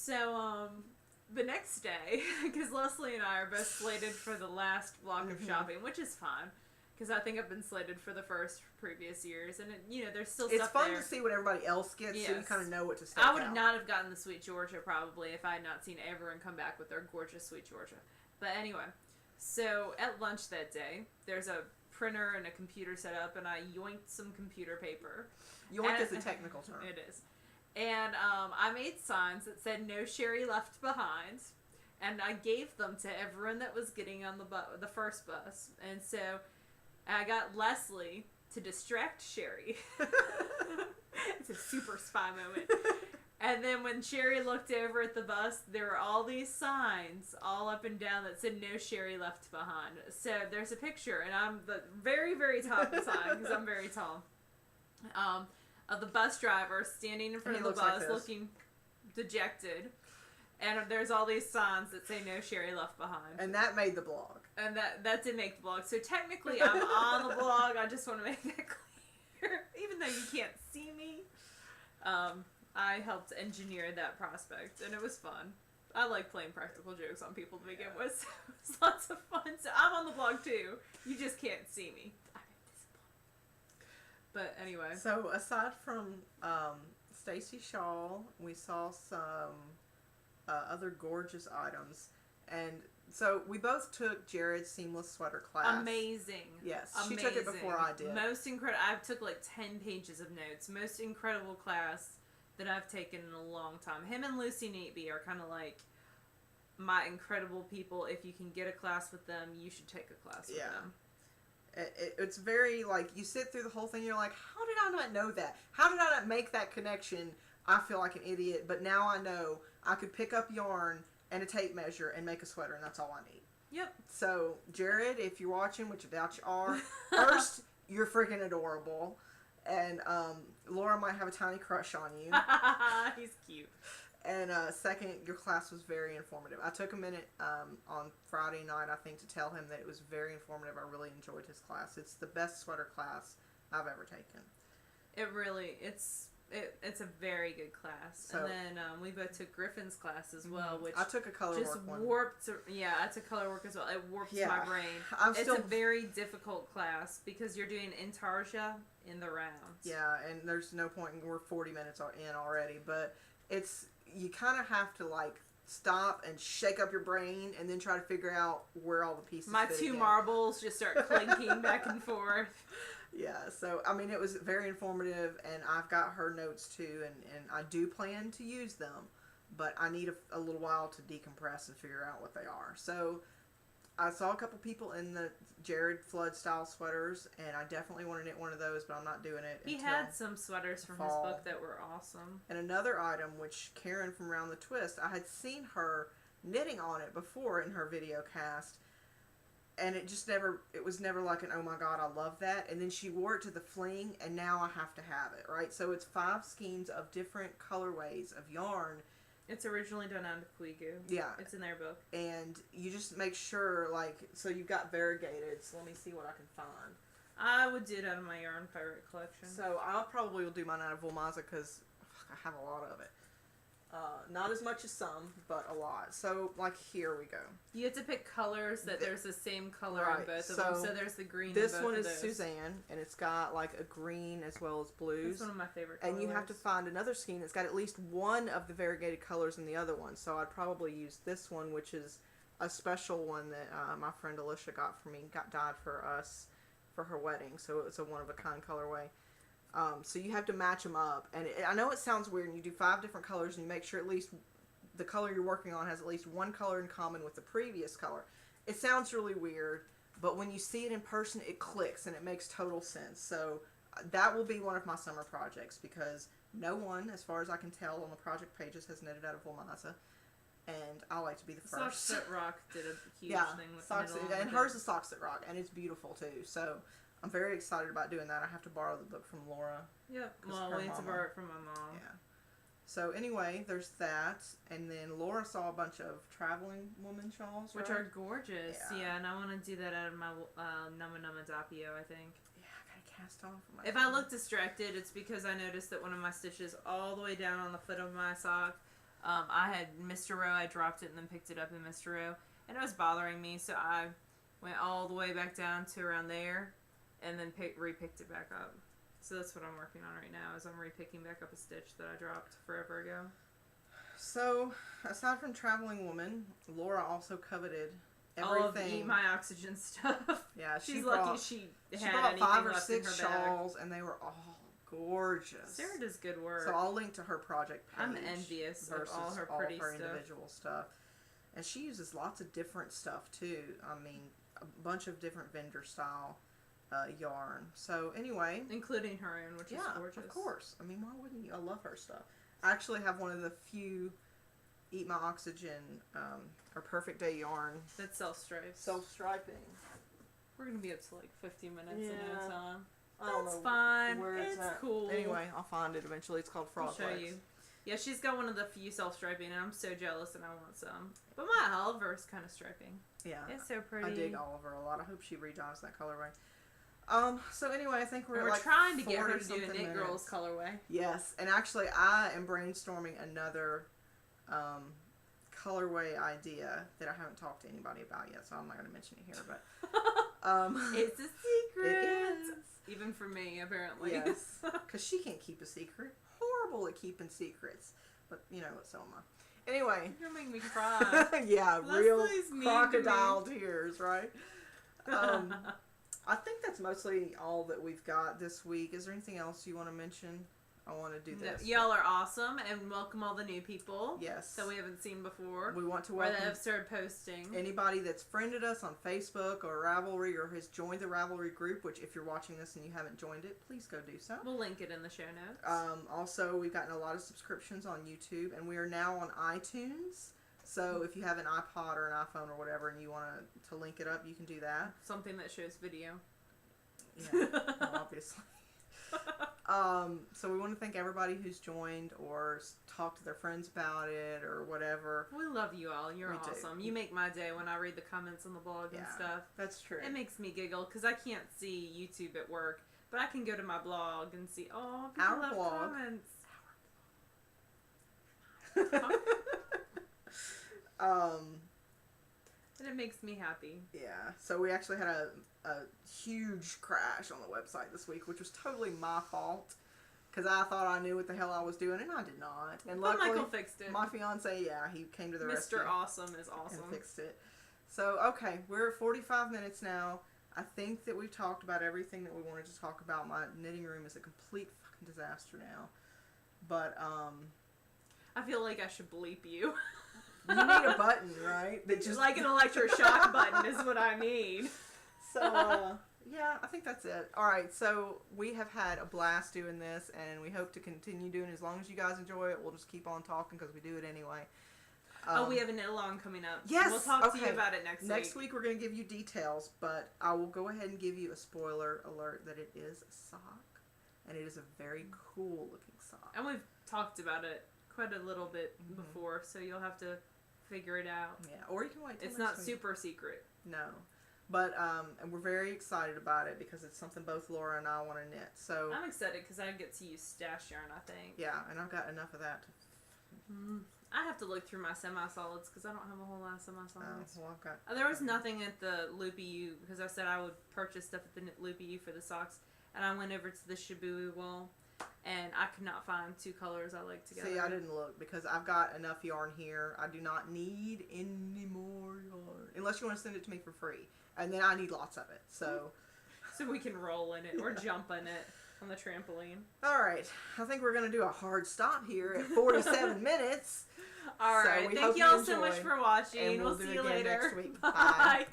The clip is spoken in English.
So, the next day, because Leslie and I are both slated for the last block of shopping, which is fine. Because I think I've been slated for the first previous years, and there's still stuff there. It's fun to see what everybody else gets, so you kind of know what to step out. I would not have gotten the Sweet Georgia probably if I had not seen everyone come back with their gorgeous Sweet Georgia. But anyway, so at lunch that day, there's a printer and a computer set up, and I yoinked some computer paper. Yoink is a technical term. It is. And I made signs that said "No Sherry Left Behind," and I gave them to everyone that was getting on the first bus. And so I got Leslie to distract Sherry. It's a super spy moment. And then when Sherry looked over at the bus, there were all these signs all up and down that said "No Sherry Left Behind." So there's a picture, and I'm the very, very top of the sign because I'm very tall. Of the bus driver standing in front of the bus looking dejected. And there's all these signs that say "No Sherry Left Behind." And that made the blog. And that did make the blog. So technically I'm on the blog. I just want to make that clear. Even though you can't see me. I helped engineer that prospect. And it was fun. I like playing practical jokes on people to begin with. So it was lots of fun. So I'm on the blog too. You just can't see me. I'm invisible. But anyway. So aside from Stacy Shaw, we saw some other gorgeous items, and so we both took Jared's seamless sweater class. Amazing. Yes, amazing. She took it before I did. Most incredible. I took like 10 pages of notes. Most incredible class that I've taken in a long time. Him and Lucy Neatby are kind of like my incredible people. If you can get a class with them, you should take a class with them. It's very, like, you sit through the whole thing, you're like, how did I not know that? How did I not make that connection? I feel like an idiot, but now I know I could pick up yarn and a tape measure and make a sweater, and that's all I need. Yep. So, Jared, if you're watching, which I doubt you are, first, you're freaking adorable, and Laura might have a tiny crush on you. He's cute. And second, your class was very informative. I took a minute on Friday night, I think, to tell him that it was very informative. I really enjoyed his class. It's the best sweater class I've ever taken. It really, it's a very good class. So, and then we both took Griffin's class as well, which I took a color just work one. warped. Yeah, I took color work as well. It warps my brain. It's a very difficult class because you're doing intarsia in the rounds. Yeah, and there's no point. We're 40 minutes in already, but you kind of have to like stop and shake up your brain and then try to figure out where all the pieces My fit two again. marbles just start clinking back and forth. Yeah, so I mean it was very informative, and I've got her notes too, and I do plan to use them, but I need a little while to decompress and figure out what they are. So I saw a couple people in the Jared Flood style sweaters, and I definitely want to knit one of those, but I'm not doing it. He had some sweaters from his book that were awesome. And another item, which Karen from Round the Twist, I had seen her knitting on it before in her video cast, and it was never like an, oh my god, I love that. And then she wore it to the fling, and now I have to have it, right? So it's 5 skeins of different colorways of yarn. It's originally done on Tequilgu. Yeah. It's in their book. And you just make sure, like, so you've got variegated. So let me see what I can find. I would do it out of my Yarn Pirate collection. So I probably will do mine out of Woolmaza because I have a lot of it. Not as much as some, but a lot. So, like, here we go. You have to pick colors that there's the same color in both of them. So there's the green in both of those. This one is Suzanne, and it's got, like, a green as well as blues. It's one of my favorite colors. And you have to find another skein that's got at least one of the variegated colors in the other one. So I'd probably use this one, which is a special one that my friend Alicia got for me, dyed for us for her wedding. So it's a one-of-a-kind colorway. So you have to match them up, and I know it sounds weird, and you do 5 different colors, and you make sure at least the color you're working on has at least one color in common with the previous color. It sounds really weird, but when you see it in person, it clicks, and it makes total sense. So that will be one of my summer projects, because no one, as far as I can tell on the project pages, has knitted out of Woolmaza, and I like to be the first. Socks That Rock did a huge thing with Socks, and hers is Socks That Rock, and it's beautiful too. So I'm very excited about doing that. I have to borrow the book from Laura. Yep. Well, we need to borrow it from my mom. Yeah. So anyway, there's that, and then Laura saw a bunch of traveling woman shawls, which are gorgeous. Yeah, and I want to do that out of my Nama Nama Doppio, I think. Yeah, I gotta cast on for my. I look distracted, it's because I noticed that one of my stitches all the way down on the foot of my sock I had Mr. Row. I dropped it and then picked it up in Mr. Row, and it was bothering me, so I went all the way back down to around there, and then re-picked it back up. So that's what I'm working on right now, is I'm re-picking back up a stitch that I dropped forever ago. So, aside from Traveling Woman, Laura also coveted everything. All of the Eat My Oxygen stuff. Yeah, she's lucky she had brought anything 5 or left 6 in her shawls, bag. and they were all gorgeous. Sarah does good work. So I'll link to her project page. I'm envious of all her pretty stuff. Individual stuff. And she uses lots of different stuff too. I mean, a bunch of different vendor style yarn. So anyway, including her own, which is gorgeous. Of course. I mean, why wouldn't you? I love her stuff. I actually have one of the few Eat My Oxygen or Perfect Day yarn that's self-striping. We're gonna be up to like 50 minutes in no time. That's fine. It's cool. Anyway, I'll find it eventually. It's called Frog I'll show you. Yeah, she's got one of the few self-striping, and I'm so jealous, and I want some. But my Oliver's kind of striping. Yeah, it's so pretty. I dig Oliver a lot. I hope she redyes that colorway. So anyway, I think we're like trying to get her to do a TheKnitGirll's colorway. Yes, and actually, I am brainstorming another colorway idea that I haven't talked to anybody about yet, so I'm not going to mention it here. But it's a secret. It is. Even for me, apparently. Yes, because she can't keep a secret. Horrible at keeping secrets, but you know what? So am I. Anyway, you're gonna make me cry. Yeah, real crocodile tears, right? I think that's mostly all that we've got this week. Is there anything else you want to mention? I want to do this. Y'all are awesome, and welcome all the new people. Yes. That we haven't seen before. We want to welcome or that have started posting. Anybody that's friended us on Facebook or Ravelry or has joined the Ravelry group, which if you're watching this and you haven't joined it, please go do so. We'll link it in the show notes. Also, we've gotten a lot of subscriptions on YouTube, and we are now on iTunes. So if you have an iPod or an iPhone or whatever and you want to link it up, you can do that. Something that shows video. Yeah, well, obviously. So we want to thank everybody who's joined or talked to their friends about it or whatever. We love you all. You're awesome. You make my day when I read the comments on the blog and stuff. That's true. It makes me giggle because I can't see YouTube at work, but I can go to my blog and see, oh, people Our love blog. comments. And it makes me happy. Yeah. So we actually had a huge crash on the website this week, which was totally my fault. Because I thought I knew what the hell I was doing, and I did not. And but luckily, Michael fixed it. My fiance, he came to the rescue. Mr. Awesome is awesome. And fixed it. So, okay, we're at 45 minutes now. I think that we've talked about everything that we wanted to talk about. My knitting room is a complete fucking disaster now. But, I feel like I should bleep you. You need a button, right? That just like an electroshock button is what I need. So, yeah, I think that's it. All right, so we have had a blast doing this, and we hope to continue doing it as long as you guys enjoy it. We'll just keep on talking because we do it anyway. We have a knit along coming up. Yes. We'll talk to you about it next week. Next week we're going to give you details, but I will go ahead and give you a spoiler alert that it is a sock, and it is a very cool looking sock. And we've talked about it quite a little bit before, so you'll have to figure it out. Yeah, or you can wait till it's not super secret. No. But, and we're very excited about it because it's something both Laura and I want to knit. So I'm excited because I get to use stash yarn, I think. Yeah, and I've got enough of that. I have to look through my semi-solids because I don't have a whole lot of semi-solids. Well, I've got... There was nothing at the Loopy U because I said I would purchase stuff at the Loopy U for the socks. And I went over to the Shibui wall. And I could not find two colors I like together. See, I didn't look because I've got enough yarn here. I do not need any more yarn. Unless you want to send it to me for free. And then I need lots of it. So we can roll in it or jump in it on the trampoline. All right. I think we're going to do a hard stop here at 47 minutes. All right. Thank y'all so much for watching. And we'll see do you again later. Next week. Bye.